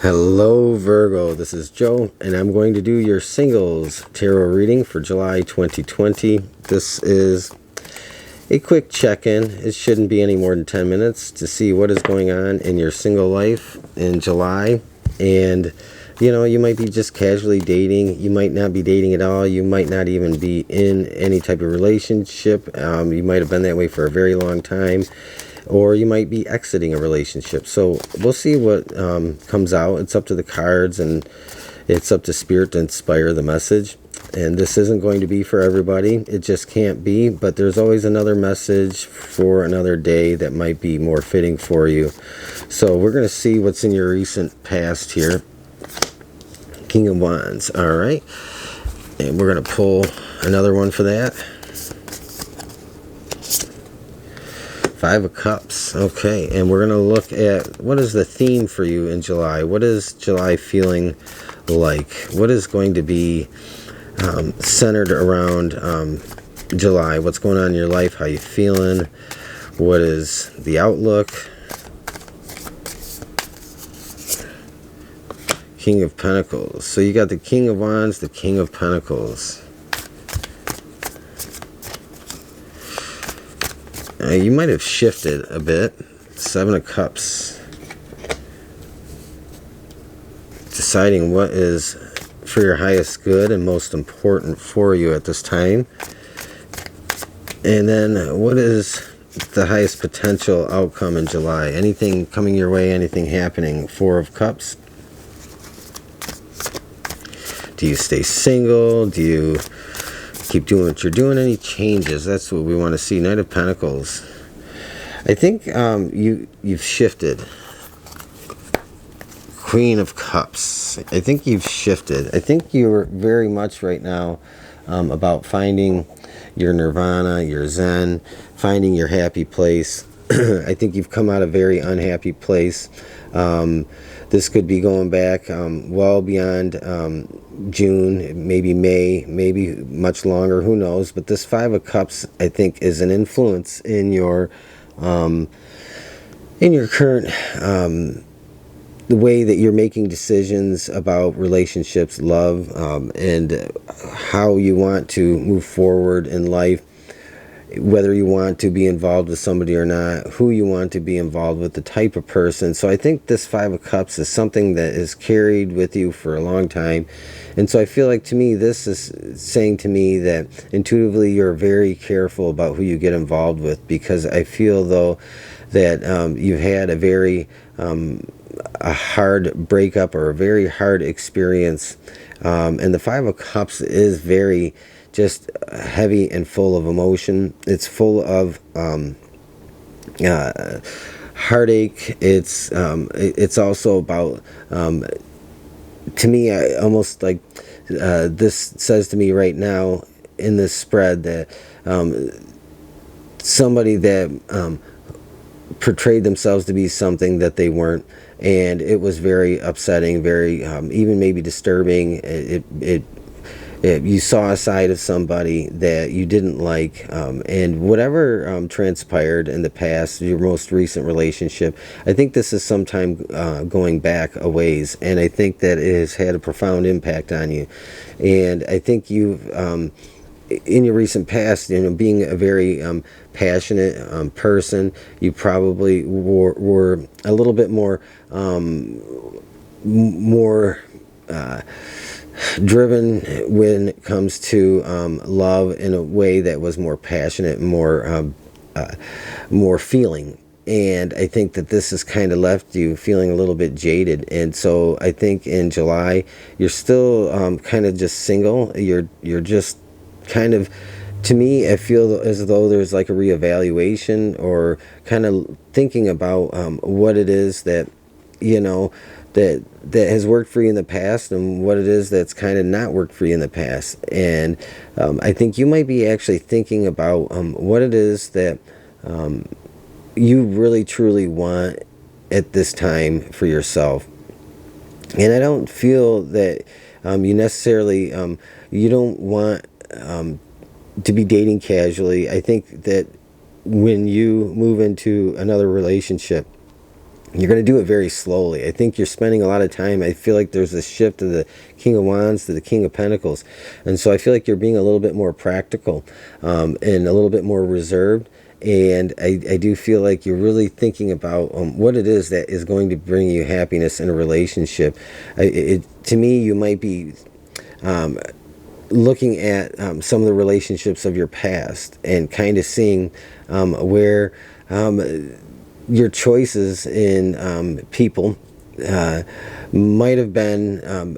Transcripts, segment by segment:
Hello Virgo, this is Joe, and I'm going to do your singles tarot reading for July 2020. This is a quick check-in. It shouldn't be any more than 10 minutes to see what is going on in your single life in July. And you might be just casually dating. You might not be dating at all. You might not even be in any type of relationship. You might have been that way for a very long time. Or you might be exiting a relationship. So we'll see what comes out. It's up to the cards, and it's up to Spirit to inspire the message. And this isn't going to be for everybody. It just can't be. But there's always another message for another day that might be more fitting for you. So we're going to see what's in your recent past here. King of Wands. All right. And we're going to pull another one for that. Five of Cups. Okay, and we're going to look at what is the theme for you in July. What is July feeling like? What is going to be centered around July? What's going on in your life? How you feeling? What is the outlook? King of Pentacles. So you got the King of Wands, the King of Pentacles. You might have shifted a bit. Seven of Cups. Deciding what is for your highest good and most important for you at this time. And then what is the highest potential outcome in July? Anything coming your way, anything happening? Four of Cups. Do you stay single? Do you keep doing what you're doing? Any changes? That's what we want to see. Knight of Pentacles. I think you've shifted. Queen of Cups. I think you've shifted. I think you're very much right now about finding your nirvana, your zen, finding your happy place. I think you've come out of a very unhappy place. This could be going back well beyond June, maybe May, maybe much longer, who knows. But this Five of Cups, I think, is an influence in your current, the way that you're making decisions about relationships, love, and how you want to move forward in life. Whether you want to be involved with somebody or not, who you want to be involved with, the type of person. So I think this Five of Cups is something that is carried with you for a long time. And so I feel like, to me, this is saying to me that intuitively you're very careful about who you get involved with, because I feel, though, that you've had a very a hard breakup or a very hard experience. And the Five of Cups is very just heavy and full of emotion. It's full of heartache. It's also about, to me, almost like this says to me right now in this spread that somebody that portrayed themselves to be something that they weren't, and it was very upsetting, very even maybe disturbing. You saw a side of somebody that you didn't like, and whatever transpired in the past, your most recent relationship, I think this is sometime going back a ways, and I think that it has had a profound impact on you. And I think you've, in your recent past, being a very passionate person, you probably were a little bit more driven when it comes to love in a way that was more passionate, more feeling. And I think that this has kind of left you feeling a little bit jaded. And so I think in July you're still kind of just single. You're just kind of, to me, I feel as though there's like a reevaluation, or kind of thinking about what it is that that has worked for you in the past, and what it is that's kind of not worked for you in the past. And I think you might be actually thinking about what it is that you really truly want at this time for yourself. And I don't feel that you necessarily you don't want to be dating casually. I think that when you move into another relationship, you're going to do it very slowly. I think you're spending a lot of time. I feel like there's a shift of the King of Wands to the King of Pentacles. And so I feel like you're being a little bit more practical and a little bit more reserved. And I do feel like you're really thinking about what it is that is going to bring you happiness in a relationship. To me, you might be looking at some of the relationships of your past and kind of seeing where your choices in people might have been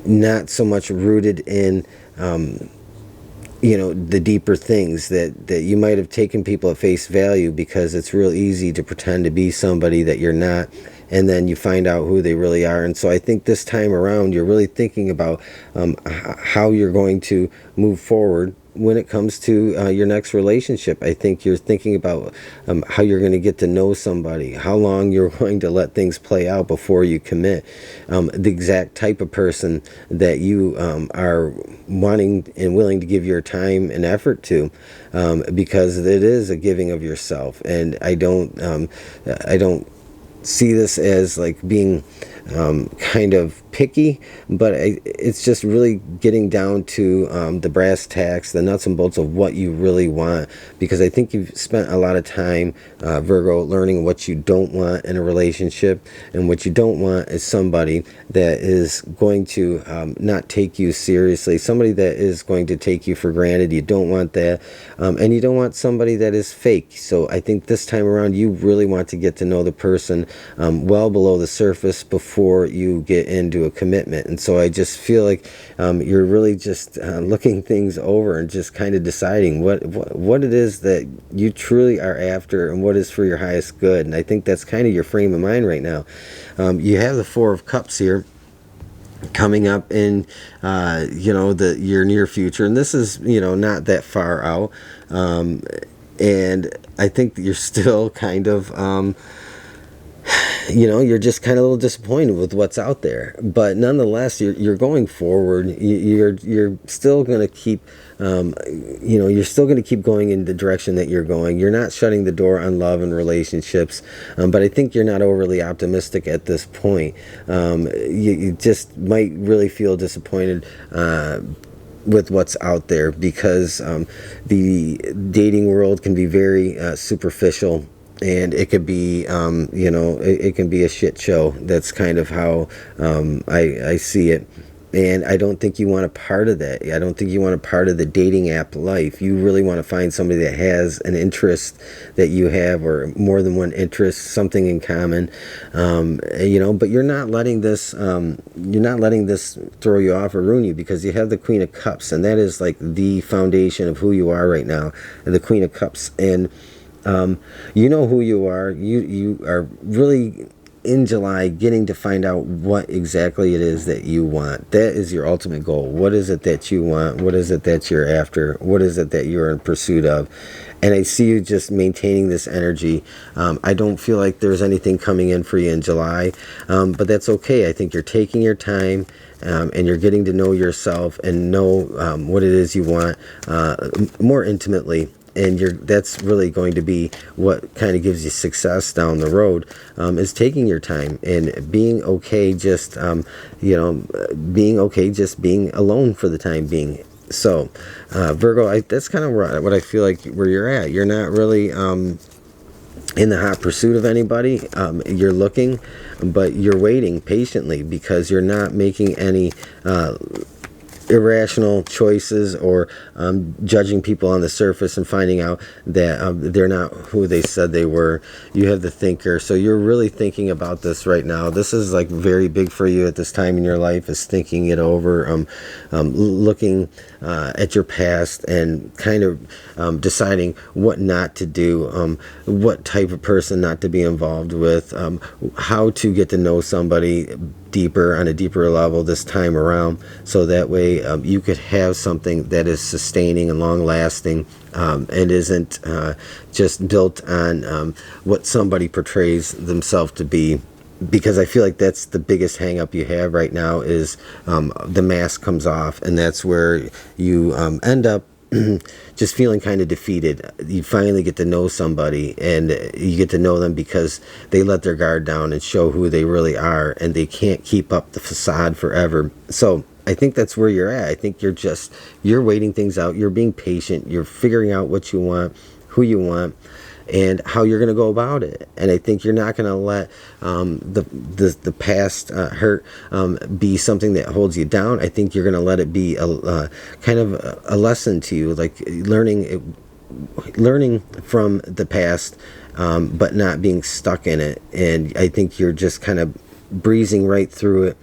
not so much rooted in the deeper things, that you might have taken people at face value because it's real easy to pretend to be somebody that you're not, and then you find out who they really are. And so I think this time around you're really thinking about how you're going to move forward when it comes to your next relationship. I think you're thinking about how you're going to get to know somebody, how long you're going to let things play out before you commit, the exact type of person that you are wanting and willing to give your time and effort to, because it is a giving of yourself. And I don't see this as like being kind of picky, but it's just really getting down to the brass tacks, the nuts and bolts of what you really want. Because I think you've spent a lot of time, Virgo, learning what you don't want in a relationship. And what you don't want is somebody that is going to not take you seriously, somebody that is going to take you for granted. You don't want that. And you don't want somebody that is fake. So I think this time around you really want to get to know the person well below the surface before you get into a commitment. And so I just feel like you're really just looking things over and just kind of deciding what it is that you truly are after and what is for your highest good. And I think that's kind of your frame of mind right now. You have the Four of Cups here coming up in your near future, and this is not that far out, and I think that you're still kind of you're just kind of a little disappointed with what's out there, but nonetheless you're going forward. You're still going to keep you're still going to keep going in the direction that you're going. You're not shutting the door on love and relationships, but I think you're not overly optimistic at this point. You just might really feel disappointed with what's out there, because the dating world can be very superficial. And it could be, it can be a shit show. That's kind of how I see it. And I don't think you want a part of that. I don't think you want a part of the dating app life. You really want to find somebody that has an interest that you have, or more than one interest, something in common. But you're not letting this throw you off or ruin you, because you have the Queen of Cups, and that is like the foundation of who you are right now, and the Queen of Cups. And you know who you are. You are really in July getting to find out what exactly it is that you want. That is your ultimate goal. What is it that you want? What is it that you're after? What is it that you're in pursuit of? And I see you just maintaining this energy. I don't feel like there's anything coming in for you in July, but that's okay. I think you're taking your time, and you're getting to know yourself and know what it is you want more intimately. And that's really going to be what kind of gives you success down the road, is taking your time and being okay just being okay just being alone for the time being. So Virgo, that's kind of what I feel like where you're at. You're not really in the hot pursuit of anybody. You're looking, but you're waiting patiently, because you're not making any irrational choices, or judging people on the surface and finding out that they're not who they said they were. You have the thinker, so you're really thinking about this right now. This is like very big for you at this time in your life, is thinking it over, looking at your past and kind of deciding what not to do, what type of person not to be involved with, how to get to know somebody deeper, on a deeper level this time around, so that way you could have something that is sustaining and long lasting, and isn't just built on what somebody portrays themselves to be. Because I feel like that's the biggest hang up you have right now, is the mask comes off, and that's where you end up just feeling kind of defeated. You finally get to know somebody, and you get to know them because they let their guard down and show who they really are, and they can't keep up the facade forever. So I think that's where you're at. I think you're waiting things out. You're being patient. You're figuring out what you want, who you want, and how you're going to go about it. And I think you're not going to let the past hurt be something that holds you down. I think you're going to let it be a kind of a lesson to you, like learning from the past, but not being stuck in it. And I think you're just kind of breezing right through it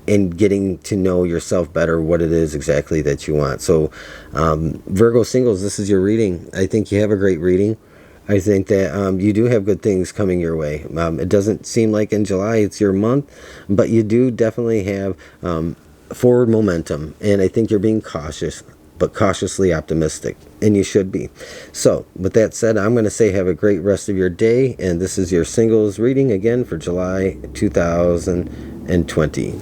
and getting to know yourself better, what it is exactly that you want. So Virgo singles, this is your reading. I think you have a great reading. I think that you do have good things coming your way. It doesn't seem like in July it's your month, but you do definitely have forward momentum. And I think you're being cautious, but cautiously optimistic. And you should be. So with that said, I'm going to say have a great rest of your day. And this is your singles reading again for July 2020.